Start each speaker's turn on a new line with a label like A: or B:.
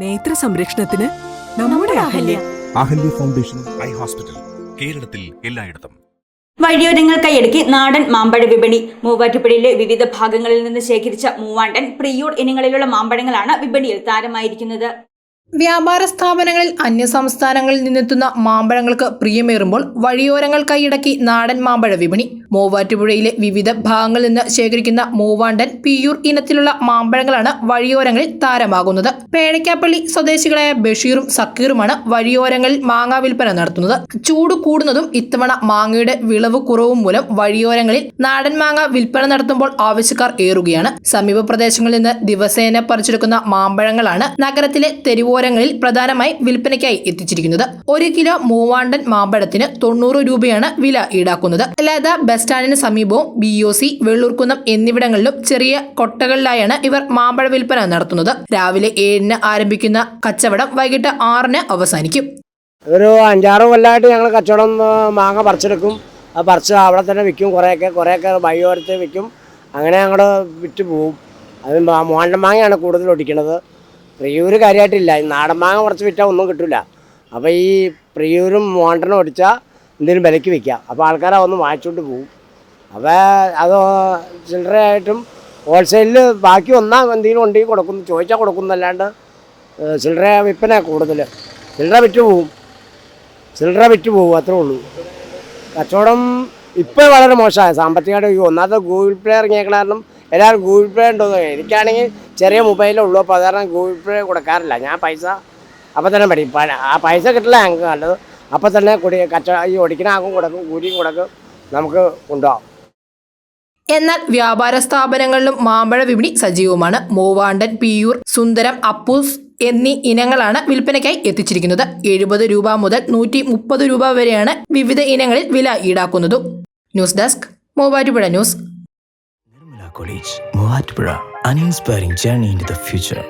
A: നേത്ര സംരക്ഷണത്തിന് നമ്മുടെ Ahalya.
B: Ahalya foundation eye hospital, കേരളത്തിൽ എല്ലായിടത്തും.
C: വഴിയോരങ്ങൾ കൈയടക്കി നാടൻ മാമ്പഴ വിപണി. മൂവാറ്റുപുഴയിലെ വിവിധ ഭാഗങ്ങളിൽ നിന്ന് ശേഖരിച്ച മൂവാണ്ടൻ, പ്രിയൂർ ഇനങ്ങളിലുള്ള മാമ്പഴങ്ങളാണ് വിപണിയിൽ താരമായിരിക്കുന്നത്.
D: വ്യാപാര സ്ഥാപനങ്ങളിൽ അന്യസംസ്ഥാനങ്ങളിൽ നിന്നെത്തുന്ന മാമ്പഴങ്ങൾക്ക് പ്രിയമേറുമ്പോൾ വഴിയോരങ്ങൾ കൈയടക്കി നാടൻ മാമ്പഴ വിപണി. മൂവാറ്റുപുഴയിലെ വിവിധ ഭാഗങ്ങളിൽ നിന്ന് ശേഖരിക്കുന്ന മൂവാണ്ടൻ, പിയൂർ ഇനത്തിലുള്ള മാമ്പഴങ്ങളാണ് വഴിയോരങ്ങളിൽ താരമാകുന്നത്. പേഴയ്ക്കാപ്പള്ളി സ്വദേശികളായ ബഷീറും സക്കീറുമാണ് വഴിയോരങ്ങളിൽ മാങ്ങ വിൽപ്പന നടത്തുന്നത്. ചൂട് കൂടുന്നതും ഇത്തവണ മാങ്ങയുടെ വിളവ് കുറവും മൂലം വഴിയോരങ്ങളിൽ നാടൻ മാങ്ങ വിൽപ്പന നടത്തുമ്പോൾ ആവശ്യക്കാർ ഏറുകയാണ്. സമീപ പ്രദേശങ്ങളിൽ നിന്ന് ദിവസേന പറിച്ചെടുക്കുന്ന മാമ്പഴങ്ങളാണ് നഗരത്തിലെ തെരുവോരങ്ങളിൽ പ്രധാനമായി വിൽപ്പനയ്ക്കായി എത്തിച്ചിരിക്കുന്നത്. 1 കിലോ മൂവാണ്ടൻ മാമ്പഴത്തിന് 90 രൂപയാണ് വില ഈടാക്കുന്നത്. ലത ബസ് സ്റ്റാൻഡിന് സമീപവും BOC, വെള്ളൂർക്കുന്നം എന്നിവിടങ്ങളിലും ചെറിയ കൊട്ടകളിലായാണ് ഇവർ മാമ്പഴ വിൽപ്പന നടത്തുന്നത്. രാവിലെ 7-ന് ആരംഭിക്കുന്ന കച്ചവടം വൈകിട്ട് 6-ന് അവസാനിക്കും.
E: ഒരു 5-6 കൊല്ലമായിട്ട് ഞങ്ങൾ കച്ചവടം മാങ്ങ പറിച്ചെടുക്കും. അത് പറിച്ച് അവിടെ തന്നെ വിൽക്കും. കുറേയൊക്കെ വഴിയോരത്ത് വിൽക്കും. അങ്ങനെ ഞങ്ങൾ വിറ്റ് പോവും. അത് മൂവാണ്ടൻ മാങ്ങയാണ് കൂടുതൽ ഒടിക്കണത്. പ്രിയൂർ കാര്യമായിട്ടില്ല. ഈ നാടൻ മാങ്ങ കുറച്ച് വിറ്റാൽ ഒന്നും കിട്ടില്ല. അപ്പോൾ ഈ പ്രിയൂരും മൂവാണ്ടനും ഒടിച്ചാൽ എന്തെങ്കിലും വിലയ്ക്ക് വിൽക്കാം. അപ്പോൾ ആൾക്കാർ അതൊന്ന് വാങ്ങിച്ചുകൊണ്ട് പോകും. അപ്പോൾ അത് ചില്ലറയായിട്ടും ഹോൾസെയിലിൽ ബാക്കി എന്തെങ്കിലും ഉണ്ടെങ്കിൽ കൊടുക്കുന്നു, ചോദിച്ചാൽ കൊടുക്കുന്നല്ലാണ്ട് ചില്ലറ വിൽപ്പന കൂടുതൽ. ചില്ലറ വിറ്റ് പോകും, അത്രേ ഉള്ളൂ. കച്ചവടം ഇപ്പോൾ വളരെ മോശമാണ് സാമ്പത്തികമായിട്ട്. ഒന്നാമത്തെ ഗൂഗിൾ പേ ഇറങ്ങിയ കാരണം എല്ലാവരും ഗൂഗിൾ പേ ഉണ്ടോ. എനിക്കാണെങ്കിൽ ചെറിയ മൊബൈലേ ഉള്ളൂ. അപ്പോൾ അതാണ് ഗൂഗിൾ പേ കൊടുക്കാറില്ല. ഞാൻ പൈസ അപ്പം തന്നെ പഠിക്കും. ആ പൈസ കിട്ടില്ല ഞങ്ങൾക്ക് നല്ലത്. അപ്പം തന്നെ ഈ ഒടിക്കുന്ന ആക്കും കൊടുക്കും, കൂലിയും കൊടുക്കും, നമുക്ക് ഉണ്ടാവും.
D: എന്നാൽ വ്യാപാര സ്ഥാപനങ്ങളിലും മാമ്പഴ വിപണി സജീവമാണ്. മൂവാണ്ടൻ, പിയൂർ, സുന്ദരം, അപ്പൂസ് എന്നീ ഇനങ്ങളാണ് വിൽപ്പനയ്ക്കായി എത്തിച്ചിരിക്കുന്നത്. 70 രൂപ മുതൽ 130 രൂപ വരെയാണ് വിവിധ ഇനങ്ങളിൽ വില ഈടാക്കുന്നതും. News desk, Muvattupuzha news.
F: College, Muvatpura, an inspiring journey into the future.